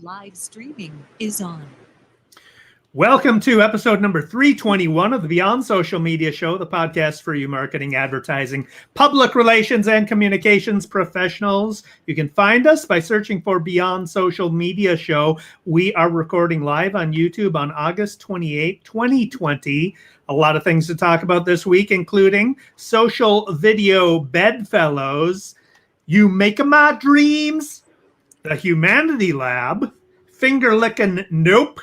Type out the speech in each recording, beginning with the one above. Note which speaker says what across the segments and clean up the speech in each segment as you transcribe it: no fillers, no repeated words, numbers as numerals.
Speaker 1: Live streaming is on.
Speaker 2: Welcome to episode number 321 of the Beyond Social Media Show, the podcast for you marketing, advertising, public relations, and communications professionals. You can find us by searching for Beyond Social Media Show. We are recording live on YouTube on August 28, 2020. A lot of things to talk about this week, including social video bedfellows, You Make My Dreams, the Humanity Lab, Finger Lickin' Nope,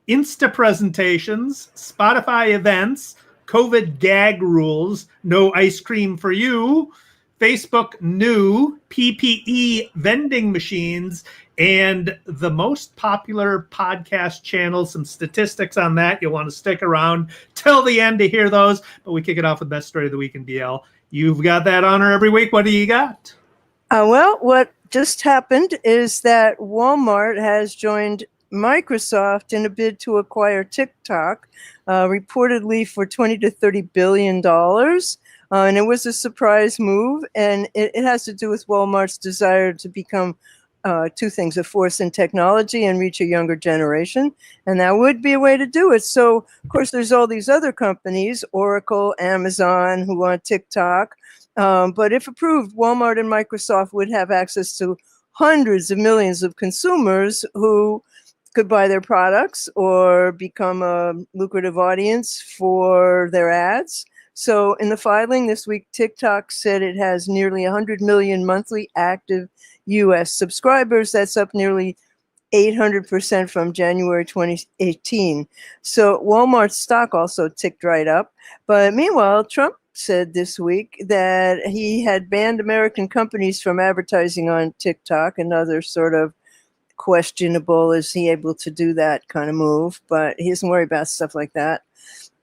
Speaker 2: Instapresentations, Spotify events, COVID gag rules, no ice cream for you, Facebook new, PPE vending machines, and the most popular podcast channel. Some statistics on that. You'll want to stick around till the end to hear those. But we kick it off with Best Story of the Week in BL. You've got that honor every week. What do you got?
Speaker 3: Well, what just happened is that Walmart has joined Microsoft in a bid to acquire TikTok, reportedly for $20 to $30 billion. And it was a surprise move, and it has to do with Walmart's desire to become two things: a force in technology and reach a younger generation. And that would be a way to do it. So, of course, there's all these other companies, Oracle, Amazon, who want TikTok. But if approved, Walmart and Microsoft would have access to hundreds of millions of consumers who could buy their products or become a lucrative audience for their ads. So in the filing this week, TikTok said it has nearly 100 million monthly active U.S. subscribers. That's up nearly 800% from January 2018. So Walmart's stock also ticked right up. But meanwhile, Trump said this week that he had banned American companies from advertising on TikTok, another sort of questionable, is he able to do that kind of move, but he doesn't worry about stuff like that.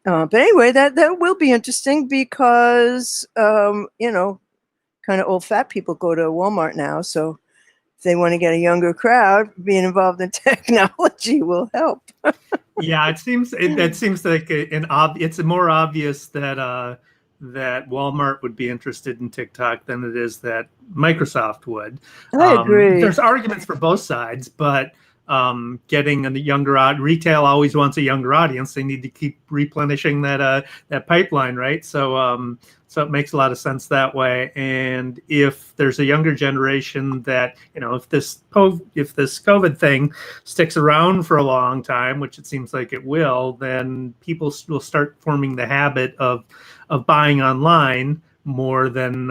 Speaker 3: But anyway, that will be interesting because, kind of old fat people go to Walmart now. So if they want to get a younger crowd, being involved in technology will help.
Speaker 2: Yeah, it seems like it's more obvious that Walmart would be interested in TikTok than it is that Microsoft would.
Speaker 3: I agree.
Speaker 2: There's arguments for both sides, but getting a younger retail always wants a younger audience. They need to keep replenishing that pipeline, right? So it makes a lot of sense that way. And if there's a younger generation that, if this COVID thing sticks around for a long time, which it seems like it will, then people will start forming the habit of buying online more than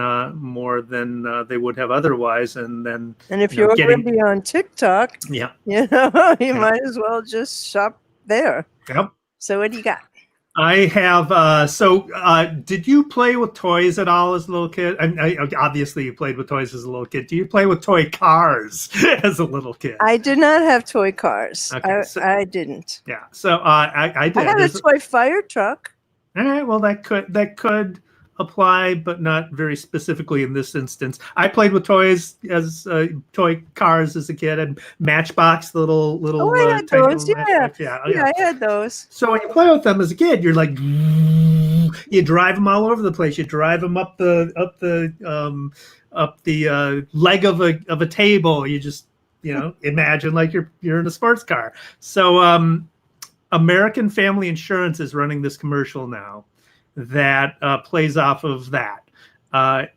Speaker 2: they would have otherwise, and
Speaker 3: if you're already on TikTok,
Speaker 2: you
Speaker 3: might as well just shop there.
Speaker 2: Yep.
Speaker 3: So what do you got?
Speaker 2: I have. Did you play with toys at all as a little kid? Obviously, you played with toys as a little kid. Do you play with toy cars as a little kid?
Speaker 3: I did not have toy cars.
Speaker 2: Okay,
Speaker 3: I didn't.
Speaker 2: Yeah. So I did.
Speaker 3: I had a toy fire truck.
Speaker 2: All right. Well, that could apply, but not very specifically in this instance. I played with toys as toy cars as a kid, and Matchbox, the little.
Speaker 3: Oh, I had those. Yeah, I had those.
Speaker 2: So when you play with them as a kid, you're like, you drive them all over the place. You drive them up the leg of a table. You just imagine like you're in a sports car. So American Family Insurance is running this commercial now that plays off of that.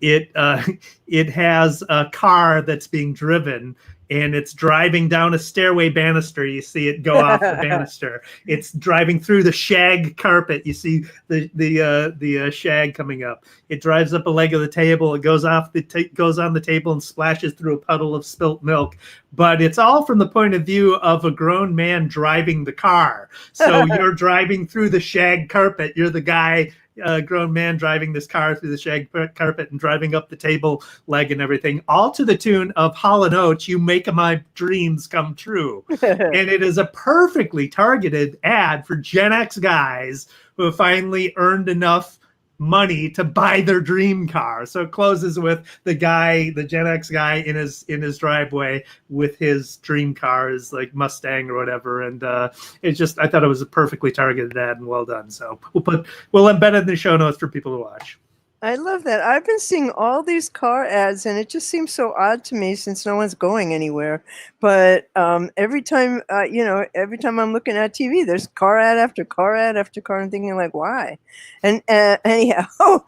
Speaker 2: It has a car that's being driven, and it's driving down a stairway banister. You see it go off the banister. It's driving through the shag carpet. You see the shag coming up. It drives up a leg of the table. It goes off goes on the table and splashes through a puddle of spilt milk. But it's all from the point of view of a grown man driving the car. So you're driving through the shag carpet. You're the guy. A grown man driving this car through the shag carpet and driving up the table leg and everything, all to the tune of Hall & Oates, You Make My Dreams Come True. And it is a perfectly targeted ad for Gen X guys who have finally earned enough money to buy their dream car. So it closes with the Gen X guy in his driveway with his dream car, his like Mustang or whatever. And I thought it was a perfectly targeted ad and well done. So we'll embed it in the show notes for people to watch.
Speaker 3: I love that. I've been seeing all these car ads, and it just seems so odd to me since no one's going anywhere. But every time, every time I'm looking at TV, there's car ad after car ad after car. I'm thinking, like, why? And anyhow,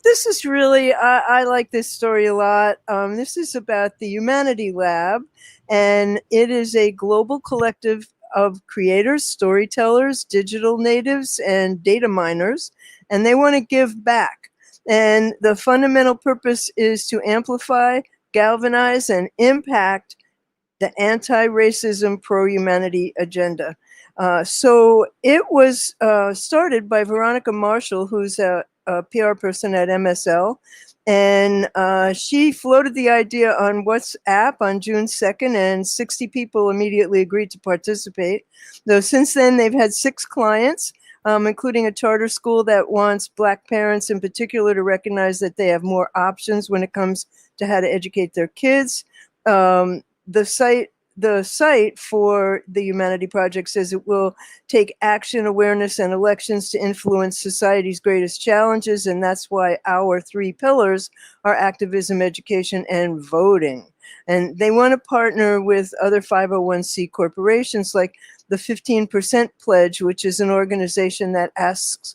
Speaker 3: this is really, I like this story a lot. This is about the Humanity Lab, and it is a global collective of creators, storytellers, digital natives, and data miners, and they want to give back. And the fundamental purpose is to amplify, galvanize, and impact the anti-racism, pro-humanity agenda. So it was started by Veronica Marshall, who's a PR person at MSL. And she floated the idea on WhatsApp on June 2nd, and 60 people immediately agreed to participate. Though since then, they've had 6 clients, including a charter school that wants Black parents in particular to recognize that they have more options when it comes to how to educate their kids. The site for the Humanity Project says it will take action, awareness, and elections to influence society's greatest challenges, and that's why our 3 pillars are activism, education, and voting. And they want to partner with other 501c corporations like the 15% Pledge, which is an organization that asks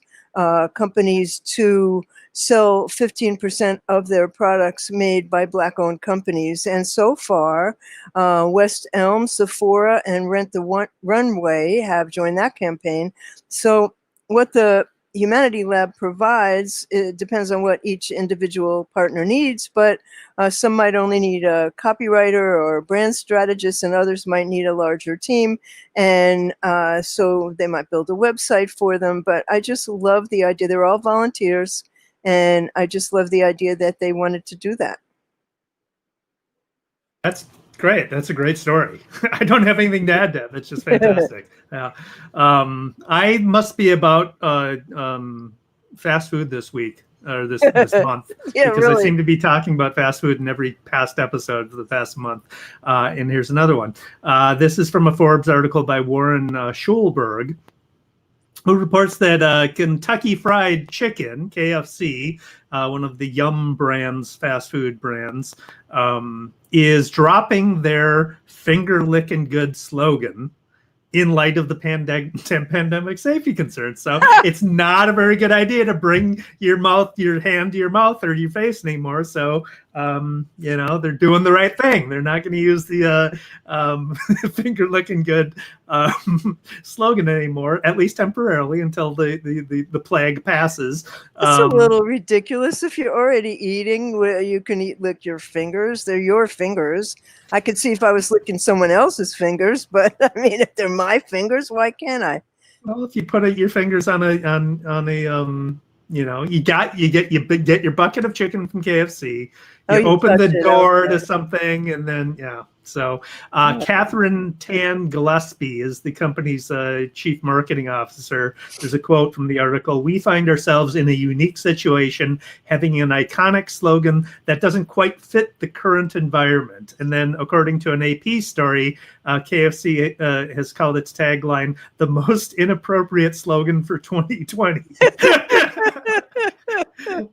Speaker 3: companies to sell 15% of their products made by Black-owned companies. And so far, West Elm, Sephora, and Rent the Runway have joined that campaign. So what the Humanity Lab provides, it depends on what each individual partner needs, but some might only need a copywriter or a brand strategist, and others might need a larger team. And so they might build a website for them. But I just love the idea. They're all volunteers, and I just love the idea that they wanted to do that.
Speaker 2: That's great. That's a great story. I don't have anything to add to that. That's just fantastic. Yeah. I must be about fast food this week or this month,
Speaker 3: Yeah,
Speaker 2: because
Speaker 3: really.
Speaker 2: I seem to be talking about fast food in every past episode for the past month. And here's another one. This is from a Forbes article by Warren Schulberg, who reports that Kentucky Fried Chicken, KFC, one of the Yum brands, fast food brands, is dropping their finger licking good slogan in light of the pandemic safety concerns. So it's not a very good idea to bring your hand to your mouth or your face anymore. So, they're doing the right thing. They're not going to use the finger licking good slogan anymore, at least temporarily, until the plague passes.
Speaker 3: It's a little ridiculous. If you're already eating, you can lick your fingers. They're your fingers. I could see if I was licking someone else's fingers, but I mean, if they're my fingers, why can't I?
Speaker 2: Well, if you put your fingers on a you get your bucket of chicken from KFC. You open the door to something, and then So Catherine Tan Gillespie is the company's chief marketing officer. There's a quote from the article: "We find ourselves in a unique situation, having an iconic slogan that doesn't quite fit the current environment." And then, according to an AP story, KFC has called its tagline "the most inappropriate slogan for 2020."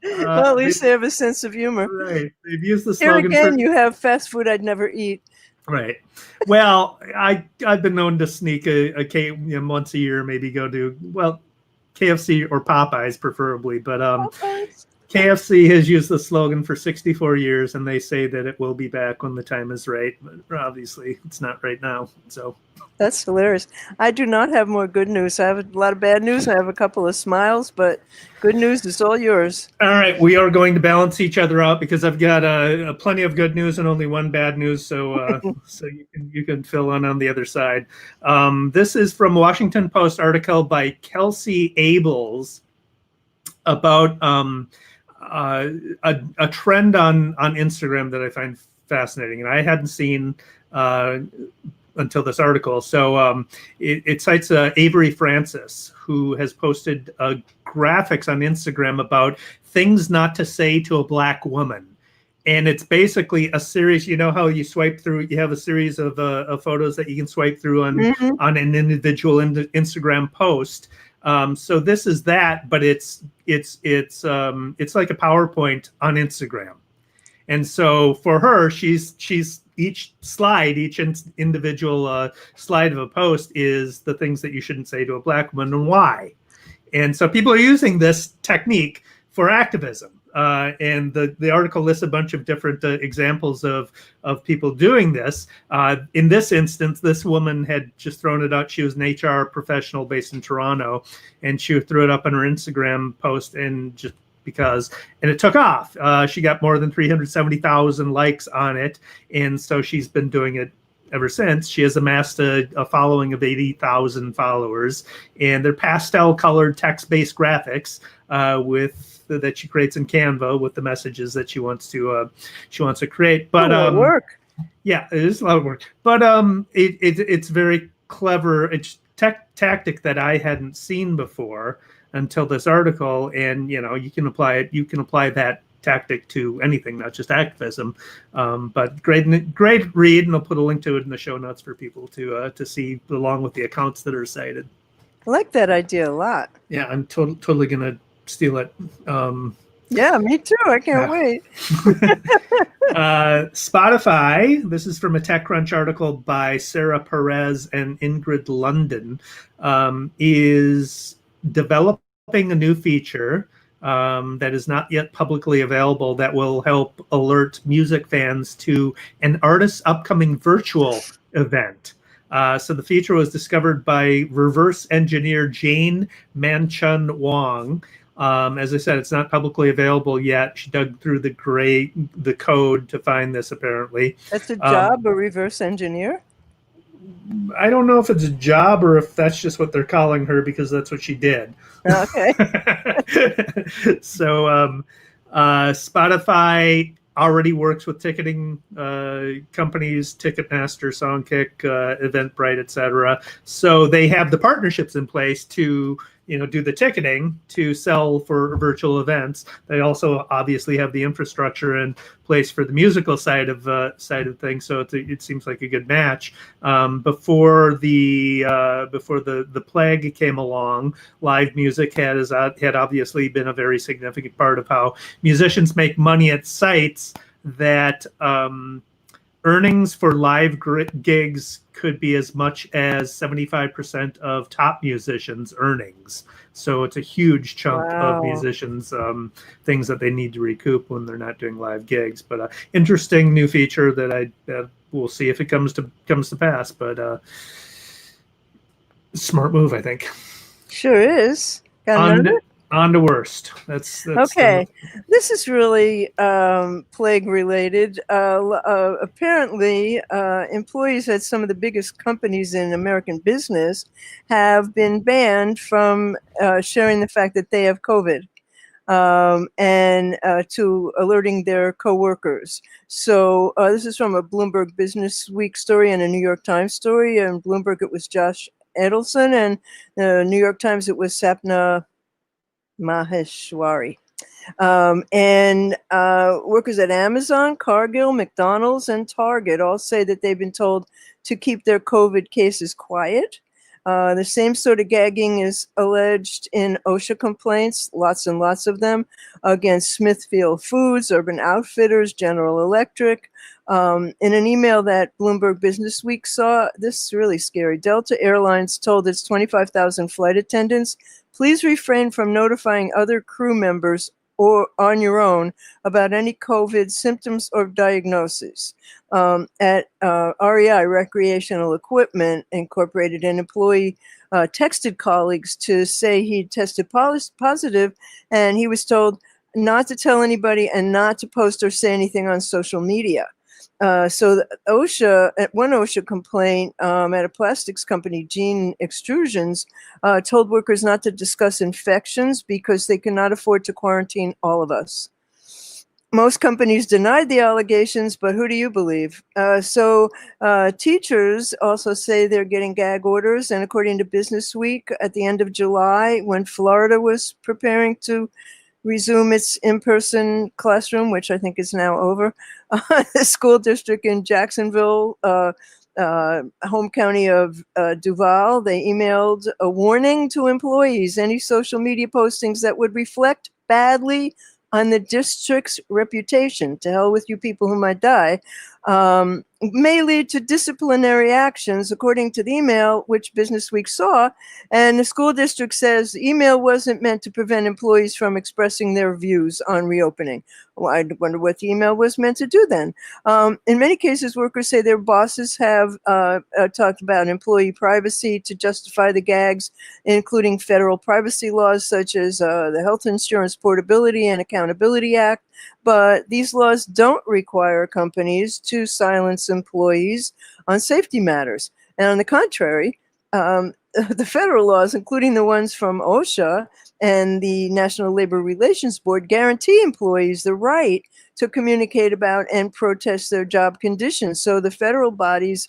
Speaker 3: Well, at least they have a sense of humor.
Speaker 2: Right. They've used the slogan.
Speaker 3: Here again, you have fast food I'd never eat.
Speaker 2: Right. Well, I've been known to sneak once a year, maybe go to, KFC or Popeyes preferably, but KFC has used the slogan for 64 years, and they say that it will be back when the time is right. But obviously, it's not right now. So
Speaker 3: that's hilarious. I do not have more good news. I have a lot of bad news. I have a couple of smiles, but good news is all yours.
Speaker 2: All right, we are going to balance each other out because I've got plenty of good news and only one bad news. So so you can fill in on the other side. This is from a Washington Post article by Kelsey Abels about a trend on Instagram that I find fascinating, and I hadn't seen until this article. So it cites Avery Francis, who has posted graphics on Instagram about things not to say to a Black woman. And it's basically a series. You know how you swipe through, you have a series of photos that you can swipe through on an individual Instagram post. So this is that, but it's like a PowerPoint on Instagram. And so for her, she's each individual slide of a post is the things that you shouldn't say to a Black woman and why. And so people are using this technique for activism. And the article lists a bunch of different examples of people doing this. In this instance, this woman had just thrown it out. She was an HR professional based in Toronto, and she threw it up on her Instagram post and just because, and it took off. She got more than 370,000 likes on it, and so she's been doing it ever since. She has amassed a following of 80,000 followers, and they're pastel-colored text-based graphics that she creates in Canva with the messages that she wants to create. But
Speaker 3: work.
Speaker 2: Yeah, it is a lot of work. But it's very clever. It's tactic that I hadn't seen before until this article, and you can apply it. You can apply that tactic to anything, not just activism. But great read, and I'll put a link to it in the show notes for people to see along with the accounts that are cited.
Speaker 3: I like that idea a lot.
Speaker 2: Yeah, I'm totally gonna steal it.
Speaker 3: Yeah, me too. I can't wait.
Speaker 2: Spotify, this is from a TechCrunch article by Sarah Perez and Ingrid London, is developing a new feature that is not yet publicly available that will help alert music fans to an artist's upcoming virtual event. So the feature was discovered by reverse engineer Jane Manchun Wong. As I said, it's not publicly available yet. She dug through the code to find this, apparently.
Speaker 3: That's a job, a reverse engineer?
Speaker 2: I don't know if it's a job or if that's just what they're calling her because that's what she did.
Speaker 3: Okay.
Speaker 2: So Spotify already works with ticketing companies, Ticketmaster, Songkick, Eventbrite, etc. So they have the partnerships in place to do the ticketing to sell for virtual events. They also obviously have the infrastructure in place for the musical side of things. So it seems like a good match. Before the plague came along, live music had obviously been a very significant part of how musicians make money at sites that earnings for live gigs could be as much as 75% of top musicians' earnings. So it's a huge chunk of musicians' things that they need to recoup when they're not doing live gigs. But interesting new feature that we'll see if it comes to pass. But smart move, I think.
Speaker 3: Sure is.
Speaker 2: On to worst. That's
Speaker 3: okay. This is really plague related. Apparently, employees at some of the biggest companies in American business have been banned from sharing the fact that they have COVID and to alerting their coworkers. So this is from a Bloomberg Business Week story and a New York Times story. In Bloomberg, it was Josh Edelson, and the New York Times, it was Sapna Maheshwari. Workers at Amazon, Cargill, McDonald's, and Target all say that they've been told to keep their COVID cases quiet. The same sort of gagging is alleged in OSHA complaints, lots and lots of them, against Smithfield Foods, Urban Outfitters, General Electric. In an email that Bloomberg Business Week saw, this is really scary. Delta Airlines told its 25,000 flight attendants, please refrain from notifying other crew members or on your own about any COVID symptoms or diagnoses. At REI, Recreational Equipment Incorporated, an employee texted colleagues to say he tested positive, and he was told not to tell anybody and not to post or say anything on social media. So OSHA, at one OSHA complaint at a plastics company, Gene Extrusions, told workers not to discuss infections because they cannot afford to quarantine all of us. Most companies denied the allegations, but who do you believe? Teachers also say they're getting gag orders, and according to Business Week, at the end of July, when Florida was preparing to resume its in-person classroom, which I think is now over. The school district in Jacksonville home county of Duval, they emailed a warning to employees: any social media postings that would reflect badly on the district's reputation, to hell with you people who might die, may lead to disciplinary actions, according to the email, which Business Week saw. And the school district says the email wasn't meant to prevent employees from expressing their views on reopening. Well, I wonder what the email was meant to do then. In many cases, workers say their bosses have talked about employee privacy to justify the gags, including federal privacy laws such as the Health Insurance Portability and Accountability Act. But these laws don't require companies to silence employees on safety matters. And on the contrary, the federal laws, including the ones from OSHA and the National Labor Relations Board, guarantee employees the right to communicate about and protest their job conditions. So the federal bodies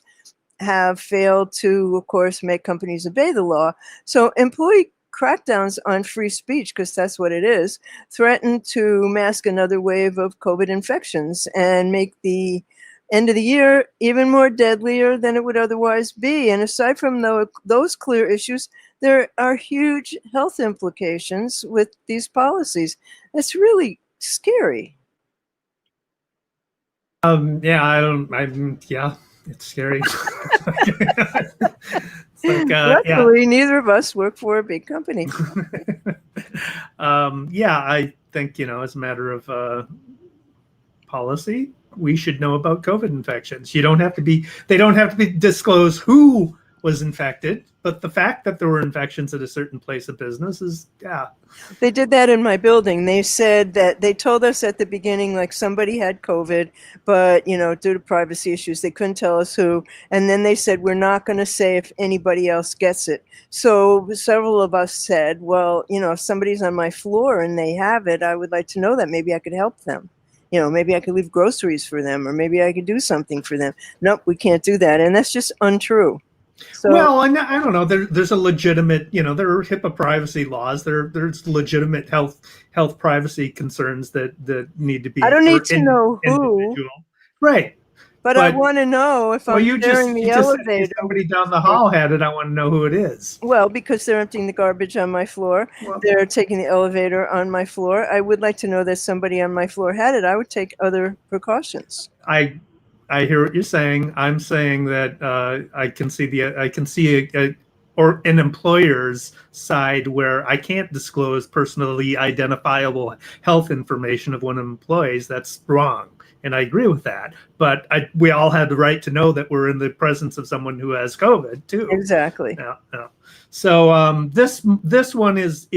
Speaker 3: have failed to, of course, make companies obey the law. So employee crackdowns on free speech, because that's what it is, threaten to mask another wave of COVID infections and make the end of the year even more deadlier than it would otherwise be. And aside from those clear issues, there are huge health implications with these policies. It's really scary.
Speaker 2: Yeah, it's scary. It's like,
Speaker 3: luckily, neither of us work for a big company.
Speaker 2: I think, as a matter of policy, we should know about COVID infections. They don't have to be disclose who was infected, but the fact that there were infections at a certain place of business is,
Speaker 3: They did that in my building. They said that they told us at the beginning, like, somebody had COVID, but, due to privacy issues, they couldn't tell us who. And then they said, we're not going to say if anybody else gets it. So several of us said, well, if somebody's on my floor and they have it, I would like to know that. Maybe I could help them. Maybe I could leave groceries for them, or maybe I could do something for them. Nope, we can't do that. And that's just untrue. So,
Speaker 2: well, I don't know. There's a legitimate, there are HIPAA privacy laws. There's legitimate health privacy concerns that need to be.
Speaker 3: I don't need to know who.
Speaker 2: Individual. Right.
Speaker 3: But I want to know if I'm sharing the elevator.
Speaker 2: If somebody down the hall had it, I want to know who it is.
Speaker 3: Well, because they're emptying the garbage on my floor. Well, they're taking the elevator on my floor. I would like to know that somebody on my floor had it. I would take other precautions.
Speaker 2: I hear what you're saying. I'm saying that I can see an employer's side where I can't disclose personally identifiable health information of one of the employees. That's wrong. And I agree with that. But we all have the right to know that we're in the presence of someone who has COVID too.
Speaker 3: Exactly.
Speaker 2: Yeah. So this one is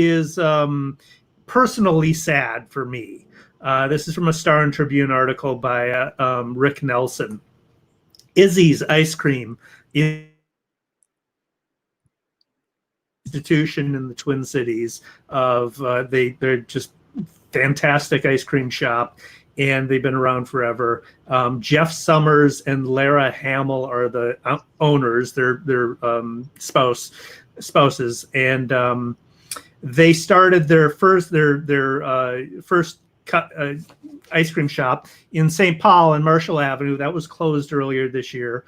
Speaker 2: personally sad for me. This is from a Star and Tribune article by Rick Nelson. Izzy's Ice Cream institution in the Twin Cities. They're just fantastic ice cream shop, and they've been around forever. Jeff Summers and Lara Hamill are the owners. They're spouses, and they started their first ice cream shop in St. Paul and Marshall Avenue. That was closed earlier this year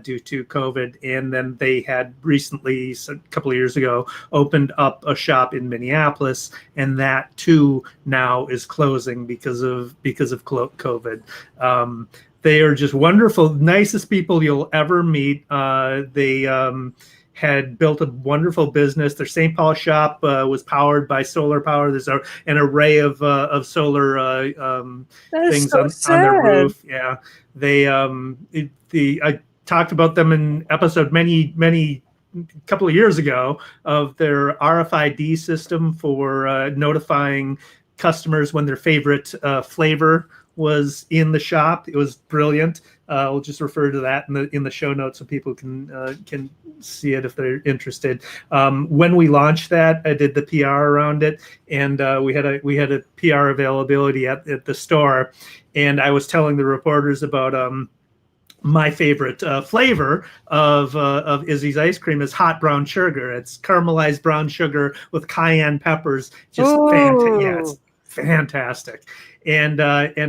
Speaker 2: due to COVID. And then they had recently, a couple of years ago, opened up a shop in Minneapolis, and that too now is closing because of COVID. They are just wonderful, nicest people you'll ever meet. They had built a wonderful business. Their St. Paul shop was powered by solar power. There's an array of solar things on their roof. Yeah, I talked about them in episode many couple of years ago of their RFID system for notifying customers when their favorite flavor was in the shop. It was brilliant. We'll just refer to that in the show notes so people can see it if they're interested. When we launched that, I did the PR around it, and we had a PR availability at the store, and I was telling the reporters about my favorite flavor of Izzy's ice cream is hot brown sugar. It's caramelized brown sugar with cayenne peppers. Just fantastic. Yeah, it's fantastic. and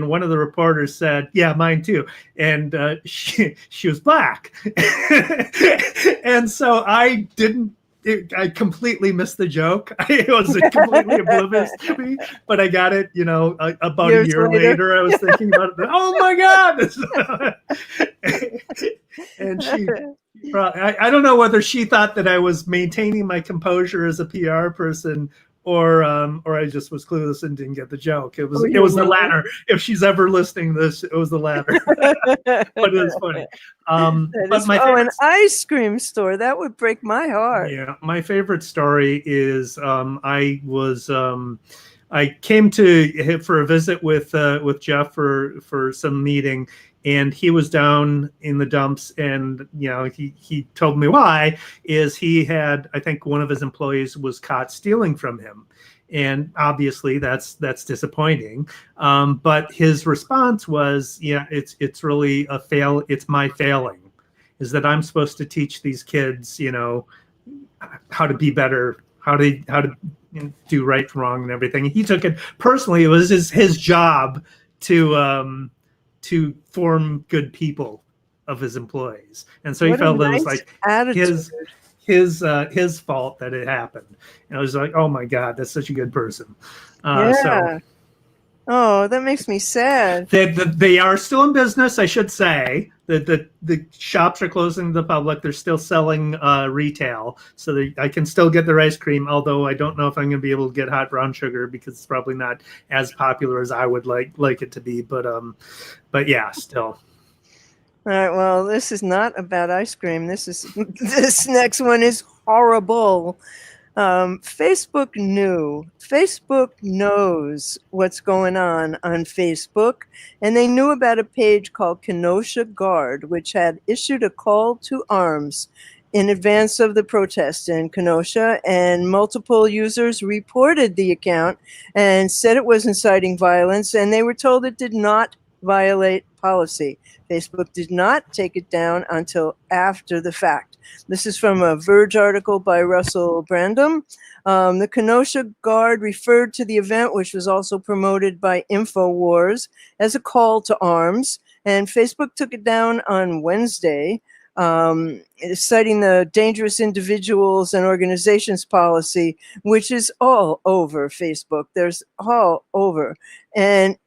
Speaker 2: one of the reporters said, "Yeah, mine too." And she was black, and so I didn't. I completely missed the joke. It was completely oblivious to me, but I got it. About
Speaker 3: Years
Speaker 2: a year later, I was thinking about it. Oh my God! And she. I don't know whether she thought that I was maintaining my composure as a PR person, or I just was clueless and didn't get the joke. It was the latter. If she's ever listening to this, it was the latter. But it was funny.
Speaker 3: An ice cream store, that would break my heart.
Speaker 2: Yeah, my favorite story is I came to for a visit with Jeff for some meeting, and he was down in the dumps, and he told me why is he had, I think one of his employees was caught stealing from him, and obviously that's disappointing. But his response was, yeah, it's really a fail. It's my failing, is that I'm supposed to teach these kids, how to be better, how to do right from wrong and everything. He took it personally. It was his job to form good people of his employees, and so he felt that it was like his fault that it happened. And I was like, oh my God, that's such a good person.
Speaker 3: Yeah. Oh, that makes me sad.
Speaker 2: They are still in business, I should say. The shops are closing to the public. They're still selling retail, so I can still get their ice cream, although I don't know if I'm going to be able to get hot brown sugar because it's probably not as popular as I would like it to be. But yeah, still.
Speaker 3: All right, well, this is not about ice cream. This next one is horrible. Facebook knows what's going on Facebook, and they knew about a page called Kenosha Guard, which had issued a call to arms in advance of the protest in Kenosha, and multiple users reported the account and said it was inciting violence, and they were told it did not violate policy. Facebook did not take it down until after the fact. This is from a Verge article by Russell Brandom. The Kenosha Guard referred to the event, which was also promoted by InfoWars, as a call to arms, and Facebook took it down on Wednesday, citing the dangerous individuals and organizations policy, which is all over Facebook. There's all over. And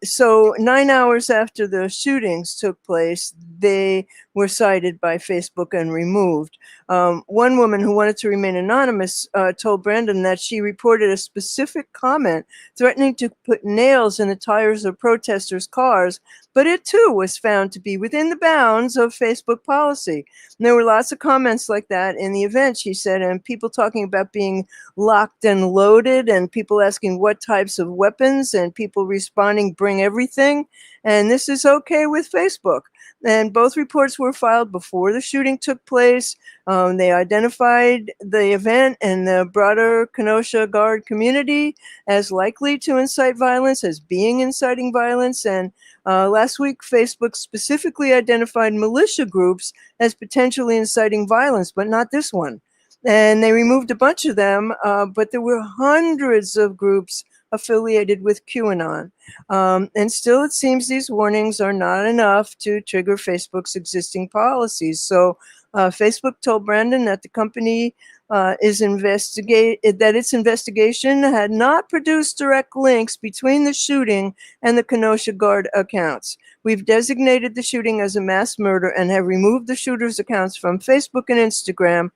Speaker 3: so 9 hours after the shootings took place, they were cited by Facebook and removed. One woman who wanted to remain anonymous told Brandon that she reported a specific comment threatening to put nails in the tires of protesters' cars, but it too was found to be within the bounds of Facebook policy. And there were lots of comments like that in the event, she said, and people talking about being locked and loaded, and people asking what types of weapons, and people responding, bring everything. And this is okay with Facebook. And both reports were filed before the shooting took place. They identified the event and the broader Kenosha Guard community as likely to incite violence, as being inciting violence. And last week, Facebook specifically identified militia groups as potentially inciting violence, but not this one. And they removed a bunch of them, but there were hundreds of groups affiliated with QAnon. And still, it seems these warnings are not enough to trigger Facebook's existing policies. So Facebook told Brandon that the company that its investigation had not produced direct links between the shooting and the Kenosha Guard accounts. We've designated the shooting as a mass murder and have removed the shooter's accounts from Facebook and Instagram,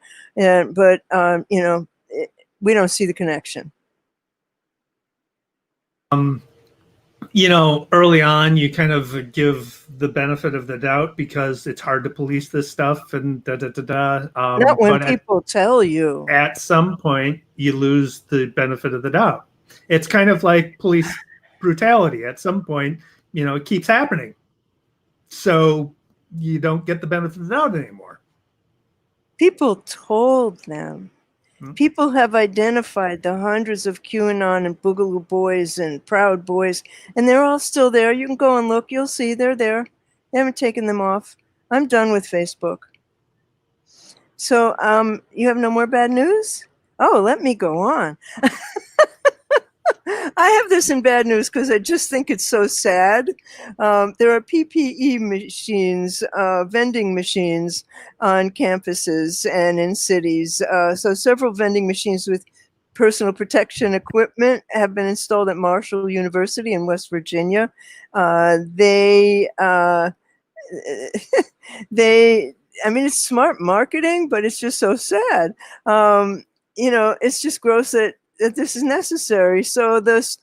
Speaker 3: but we don't see the connection.
Speaker 2: Early on, you kind of give the benefit of the doubt because it's hard to police this stuff and
Speaker 3: Not when people tell you.
Speaker 2: At some point, you lose the benefit of the doubt. It's kind of like police brutality. At some point, it keeps happening. So you don't get the benefit of the doubt anymore.
Speaker 3: People told them. People have identified the hundreds of QAnon and Boogaloo Boys and Proud Boys, and they're all still there. You can go and look. You'll see they're there. They haven't taken them off. I'm done with Facebook. So you have no more bad news? Oh, let me go on. I have this in bad news because I just think it's so sad. There are PPE machines, vending machines on campuses and in cities. So several vending machines with personal protection equipment have been installed at Marshall University in West Virginia. They, I mean, it's smart marketing, but it's just so sad. It's just gross that this is necessary. So this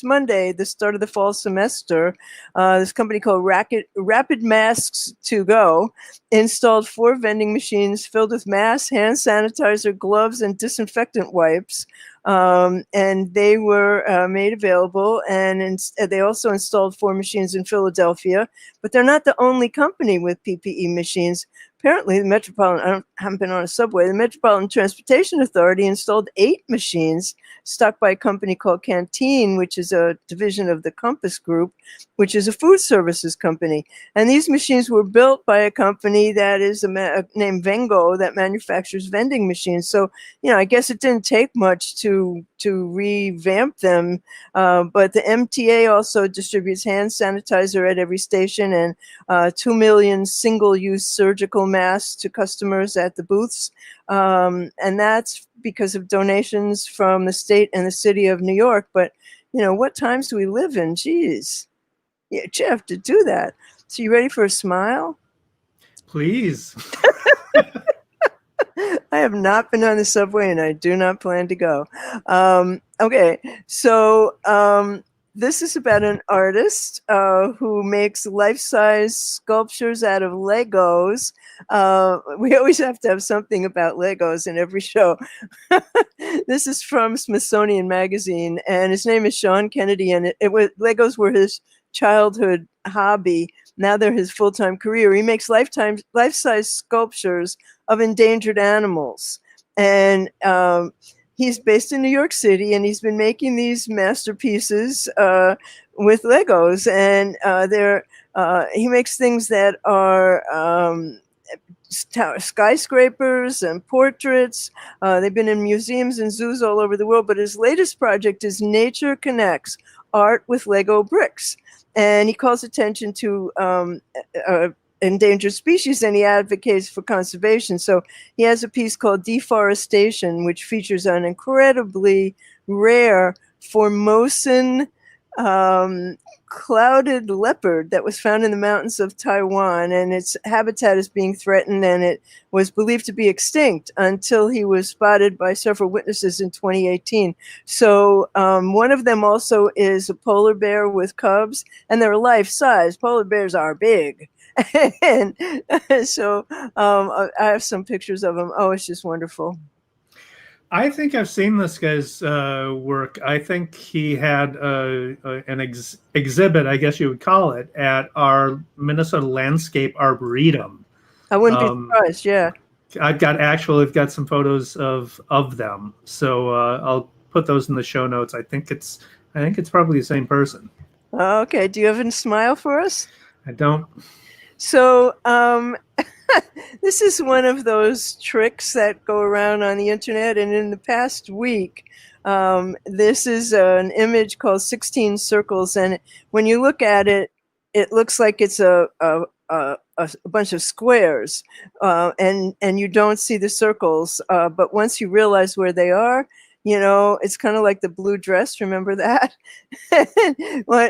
Speaker 3: Monday, the start of the fall semester, this company called Rapid Masks to Go installed 4 vending machines filled with masks, hand sanitizer, gloves, and disinfectant wipes. And they were made available, and they also installed 4 machines in Philadelphia. But they're not the only company with PPE machines. Apparently, I haven't been on a subway. The Metropolitan Transportation Authority installed 8 machines stocked by a company called Canteen, which is a division of the Compass Group, which is a food services company. And these machines were built by a company that is named Vengo that manufactures vending machines. So, I guess it didn't take much to revamp them. But the MTA also distributes hand sanitizer at every station and 2 million single-use surgical masks to customers at the booths. And that's because of donations from the state and the city of New York. But, what times do we live in? Jeez. Yeah, Jeff, to do that. So you ready for a smile?
Speaker 2: Please.
Speaker 3: I have not been on the subway and I do not plan to go. Okay, so this is about an artist who makes life-size sculptures out of Legos. We always have to have something about Legos in every show. This is from Smithsonian Magazine, and his name is Sean Kennedy, and Legos were his childhood hobby. Now they're his full-time career. He makes life-size sculptures of endangered animals. And he's based in New York City, and he's been making these masterpieces with Legos. And he makes things that are skyscrapers and portraits. They've been in museums and zoos all over the world. But his latest project is Nature Connects, Art with Lego Bricks. And he calls attention to endangered species, and he advocates for conservation. So he has a piece called Deforestation, which features an incredibly rare Formosan clouded leopard that was found in the mountains of Taiwan, and its habitat is being threatened, and it was believed to be extinct until he was spotted by several witnesses in 2018. So one of them also is a polar bear with cubs, and they're life-size. Polar bears are big. And so I have some pictures of him. Oh, it's just wonderful.
Speaker 2: I think I've seen this guy's work. I think he had an exhibit, I guess you would call it, at our Minnesota Landscape Arboretum.
Speaker 3: I wouldn't be surprised, yeah.
Speaker 2: I've got some photos of them. So I'll put those in the show notes. I think it's probably the same person.
Speaker 3: Okay. Do you have a smile for us?
Speaker 2: I don't.
Speaker 3: So this is one of those tricks that go around on the internet. And in the past week, this is an image called 16 Circles. And when you look at it, it looks like it's a bunch of squares, and you don't see the circles. But once you realize where they are, it's kind of like the blue dress. Remember that?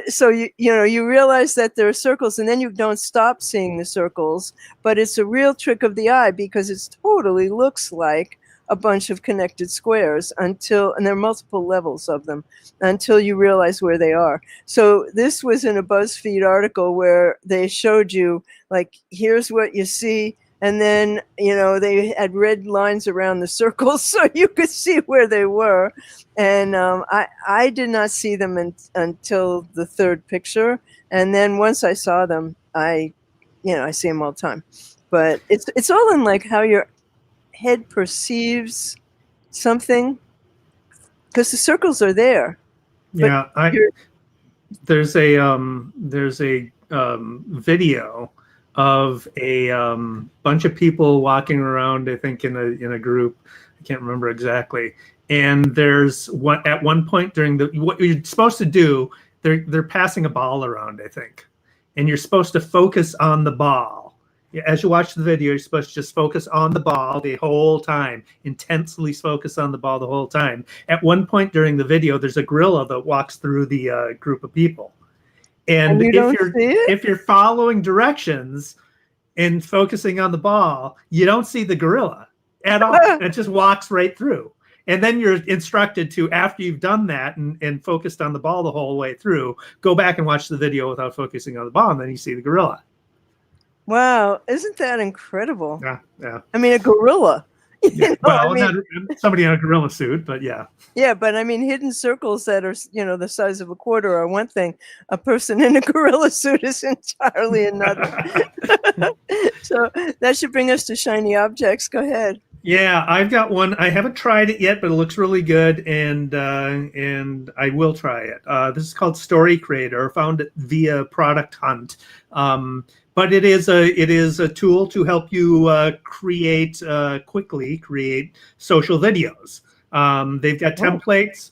Speaker 3: So you realize that there are circles, and then you don't stop seeing the circles. But it's a real trick of the eye because it totally looks like a bunch of connected squares and there are multiple levels of them until you realize where they are. So this was in a BuzzFeed article where they showed you, like, here's what you see. And then, they had red lines around the circles so you could see where they were. And I did not see them until the third picture. And then once I saw them, I see them all the time. But it's all in like how your head perceives something, because the circles are there.
Speaker 2: Yeah, there's a video of a bunch of people walking around, I think in a group, I can't remember exactly. And there's one at one point during what you're supposed to do. They're passing a ball around, I think, and you're supposed to focus on the ball. As you watch the video, you're supposed to just focus on the ball the whole time, intensely focus on the ball the whole time. At one point during the video, there's a gorilla that walks through the group of people. And if you're following directions and focusing on the ball, you don't see the gorilla at all. It just walks right through. And then you're instructed to, after you've done that and focused on the ball the whole way through, go back and watch the video without focusing on the ball, and then you see the gorilla.
Speaker 3: Wow, isn't that incredible?
Speaker 2: Yeah, yeah.
Speaker 3: I mean, a gorilla.
Speaker 2: Yeah. Well, not somebody in a gorilla suit, but yeah.
Speaker 3: Yeah, but I mean, hidden circles that are, the size of a quarter are one thing. A person in a gorilla suit is entirely another. So that should bring us to shiny objects. Go ahead.
Speaker 2: Yeah, I've got one. I haven't tried it yet, but it looks really good, and I will try it. This is called Story Creator. Found it via Product Hunt. But it is a tool to help you quickly create social videos. They've got templates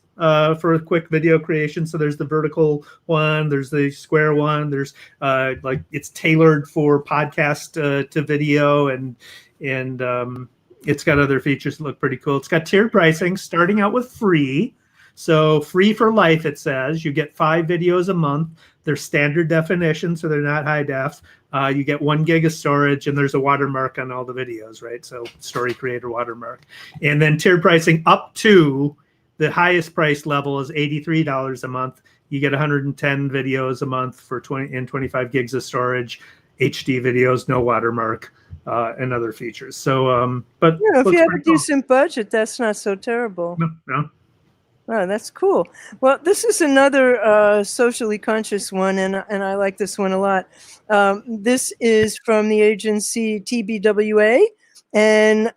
Speaker 2: for a quick video creation. So there's the vertical one, there's the square one, there's like it's tailored for podcast to video, and it's got other features that look pretty cool. It's got tiered pricing, starting out with free. So free for life, it says. You get 5 videos a month. They're standard definition, so they're not high def. You get 1 gig of storage, and there's a watermark on all the videos, right? So Story Creator watermark. And then tiered pricing up to the highest price level is $83 a month. You get 110 videos a month for 25 gigs of storage, HD videos, no watermark, and other features. So, but
Speaker 3: if you have a decent budget, that's not so terrible.
Speaker 2: No.
Speaker 3: Oh, that's cool. Well, this is another socially conscious one, and I like this one a lot. This is from the agency TBWA, and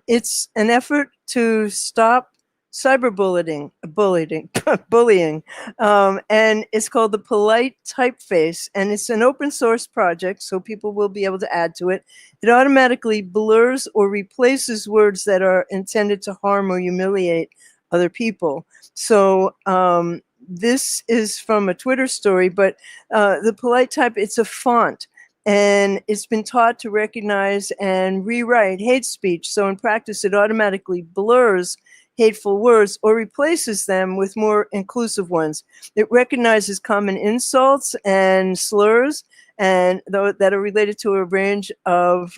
Speaker 3: it's an effort to stop cyberbullying, and it's called the Polite Typeface, and it's an open source project, so people will be able to add to it. It automatically blurs or replaces words that are intended to harm or humiliate other people. So this is from a Twitter story, but the Polite Type, it's a font, and it's been taught to recognize and rewrite hate speech. So in practice, it automatically blurs hateful words or replaces them with more inclusive ones. It recognizes common insults and slurs and that are related to a range of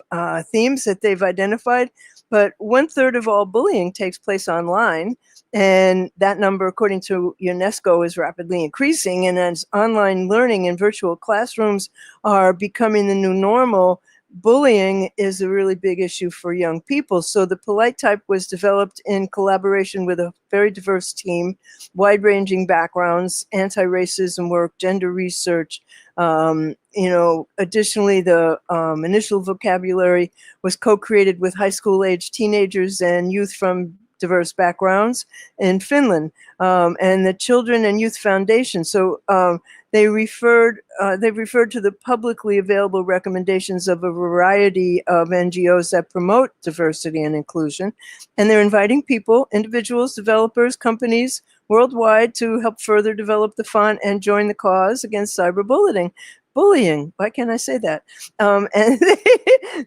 Speaker 3: themes that they've identified. But 1/3 of all bullying takes place online, and that number, according to UNESCO, is rapidly increasing. And as online learning and virtual classrooms are becoming the new normal, bullying is a really big issue for young people. So the Polite Type was developed in collaboration with a very diverse team, wide-ranging backgrounds, anti-racism work, gender research. Additionally, the initial vocabulary was co-created with high school-age teenagers and youth from diverse backgrounds in Finland, and the Children and Youth Foundation. So they referred to the publicly available recommendations of a variety of NGOs that promote diversity and inclusion, and they're inviting people, individuals, developers, companies worldwide to help further develop the font and join the cause against cyberbullying. Why can't I say that? And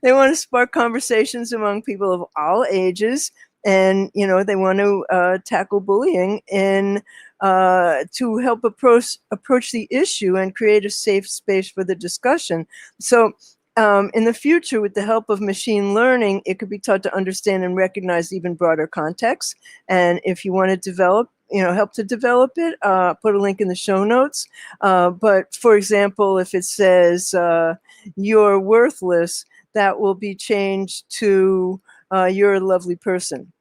Speaker 3: they want to spark conversations among people of all ages, and they want to tackle bullying and to help approach the issue and create a safe space for the discussion. So in the future, with the help of machine learning, it could be taught to understand and recognize even broader contexts. And if you want to help to develop it, put a link in the show notes. But for example, if it says you're worthless, that will be changed to you're a lovely person.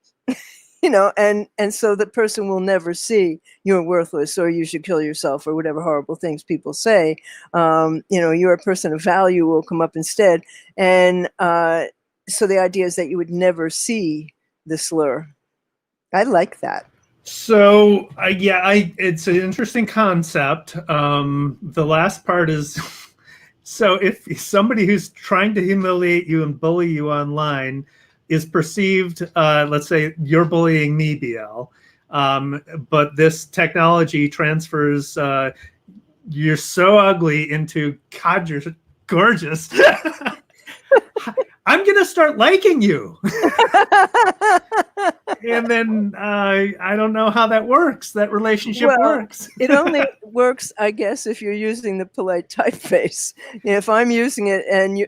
Speaker 3: And so the person will never see you're worthless or you should kill yourself or whatever horrible things people say. You're a person of value will come up instead. And so the idea is that you would never see the slur. I like that.
Speaker 2: So it's an interesting concept. The last part is, so if somebody who's trying to humiliate you and bully you online is perceived, let's say you're bullying me, BL, but this technology transfers you're so ugly into, God, you're gorgeous. I'm going to start liking you. And then I don't know how that works. That relationship works.
Speaker 3: It only works, I guess, if you're using the polite typeface. If I'm using it, and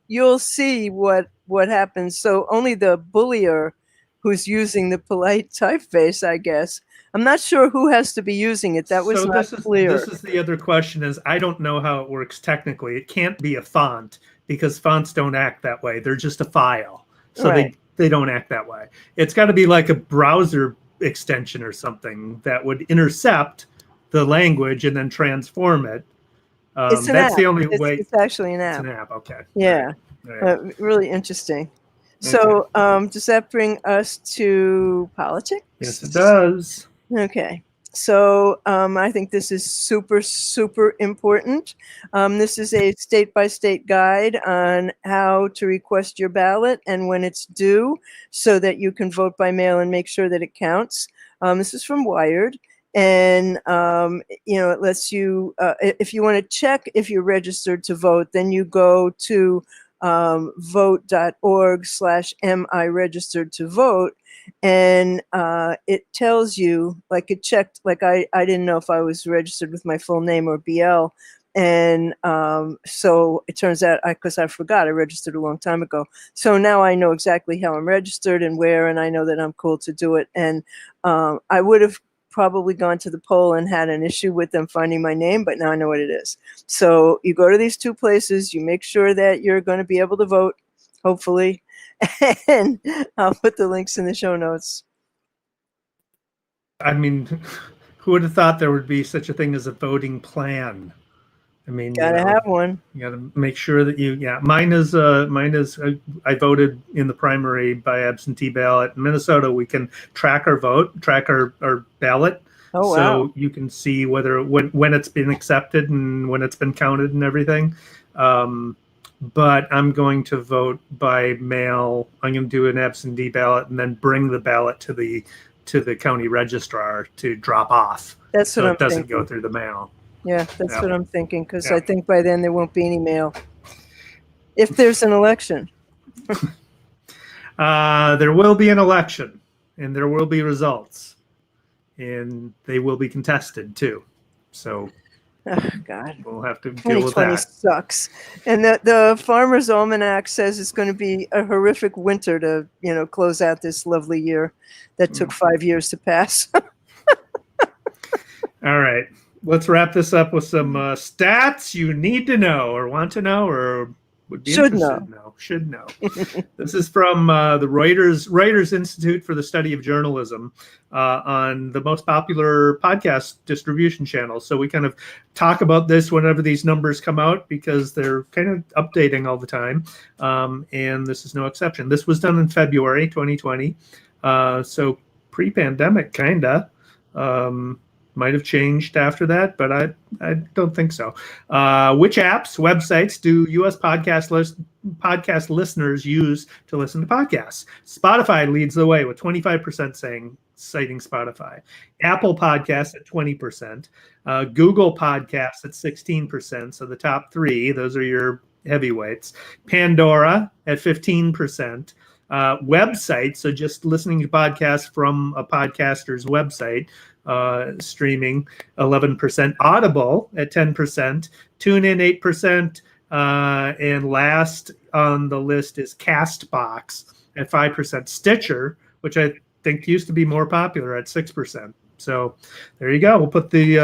Speaker 3: you'll see what happens. So only the bullier who's using the polite typeface, I guess. I'm not sure who has to be using it. That was not clear.
Speaker 2: This is the other question: is I don't know how it works technically. It can't be a font because fonts don't act that way. They're just a file, so they don't act that way. It's got to be like a browser extension or something that would intercept the language and then transform it.
Speaker 3: It's an
Speaker 2: that's
Speaker 3: app.
Speaker 2: the only way.
Speaker 3: It's actually an app.
Speaker 2: It's an app. Okay.
Speaker 3: Yeah.
Speaker 2: Right.
Speaker 3: Really interesting. So does that bring us to politics?
Speaker 2: Yes, it does.
Speaker 3: Okay. So I think this is super, super important. This is a state-by-state guide on how to request your ballot and when it's due so that you can vote by mail and make sure that it counts. This is from Wired. And, it lets you, if you want to check if you're registered to vote, then you go to vote.org/am I registered to vote. And it tells you, like it checked, like I didn't know if I was registered with my full name or BL. And so it turns out, because I forgot, I registered a long time ago. So now I know exactly how I'm registered and where, and I know that I'm cool to do it. And I would have probably gone to the poll and had an issue with them finding my name, but now I know what it is. So you go to these two places, you make sure that you're going to be able to vote, hopefully, and I'll put the links in the show notes.
Speaker 2: I mean, who would have thought there would be such a thing as a voting plan? I mean,
Speaker 3: gotta have one.
Speaker 2: You gotta make sure that mine is I voted in the primary by absentee ballot. In Minnesota, we can track our vote, track our ballot.
Speaker 3: Oh, wow.
Speaker 2: So you can see when it's been accepted and when it's been counted and everything. But I'm going to vote by mail. I'm going to do an absentee ballot and then bring the ballot to the county registrar to drop off.
Speaker 3: That's what I'm thinking.
Speaker 2: So it doesn't go through the mail.
Speaker 3: Yeah, that's what I'm thinking, because I think by then there won't be any mail. If there's an election.
Speaker 2: There will be an election, and there will be results, and they will be contested too. So,
Speaker 3: oh God,
Speaker 2: we'll have to deal with that.
Speaker 3: 2020 sucks, and the Farmer's Almanac says it's going to be a horrific winter to close out this lovely year that took 5 years to pass. All
Speaker 2: right. Let's wrap this up with some stats you need to know or want to know or would be
Speaker 3: should
Speaker 2: interested to know. Should know. This is from the Writers Institute for the Study of Journalism on the most popular podcast distribution channels. So we kind of talk about this whenever these numbers come out because they're kind of updating all the time. And this is no exception. This was done in February 2020. So pre-pandemic, kind of. Might have changed after that, but I don't think so. Which apps, websites do U.S. podcast listeners use to listen to podcasts? Spotify leads the way with 25% citing Spotify. Apple Podcasts at 20%. Google Podcasts at 16%. So the top three, those are your heavyweights. Pandora at 15%. Websites, so just listening to podcasts from a podcaster's website, streaming 11%, Audible at 10%, TuneIn 8%, and last on the list is Castbox at 5%, Stitcher, which I think used to be more popular, at 6%. So there you go. We'll put the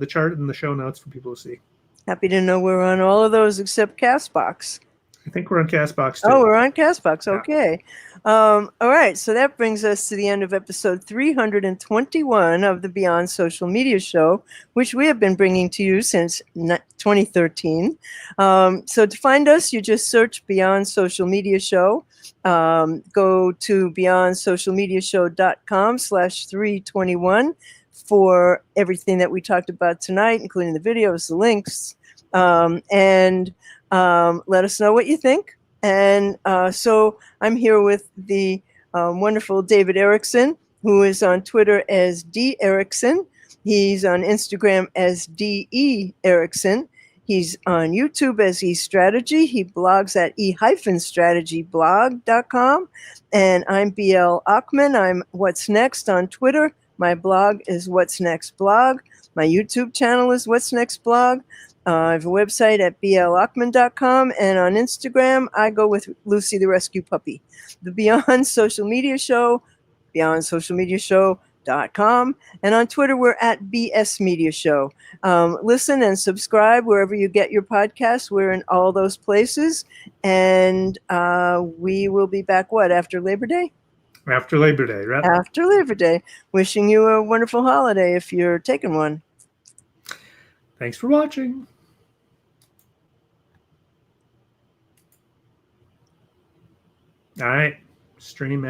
Speaker 2: chart in the show notes for people to see.
Speaker 3: Happy to know we're on all of those except Castbox.
Speaker 2: I think we're on Castbox too.
Speaker 3: Oh, we're on Castbox. Okay. All right. So that brings us to the end of episode 321 of the Beyond Social Media Show, which we have been bringing to you since 2013. So to find us, you just search Beyond Social Media Show. Go to beyondsocialmediashow.com/321 for everything that we talked about tonight, including the videos, the links, and let us know what you think. And so I'm here with the wonderful David Erickson, who is on Twitter as D. Erickson. He's on Instagram as DE Erickson. He's on YouTube as eStrategy. He blogs at e-strategyblog.com. And I'm BL Ochman. I'm What's Next on Twitter. My blog is What's Next Blog. My YouTube channel is What's Next Blog. I have a website at blochman.com. And on Instagram, I go with Lucy the Rescue Puppy. The Beyond Social Media Show, beyondsocialmediashow.com. And on Twitter, we're at BS Media Show. Listen and subscribe wherever you get your podcasts. We're in all those places. And we will be back, after Labor Day?
Speaker 2: After Labor Day, right?
Speaker 3: After Labor Day. Wishing you a wonderful holiday if you're taking one.
Speaker 2: Thanks for watching. All right. Stream edit.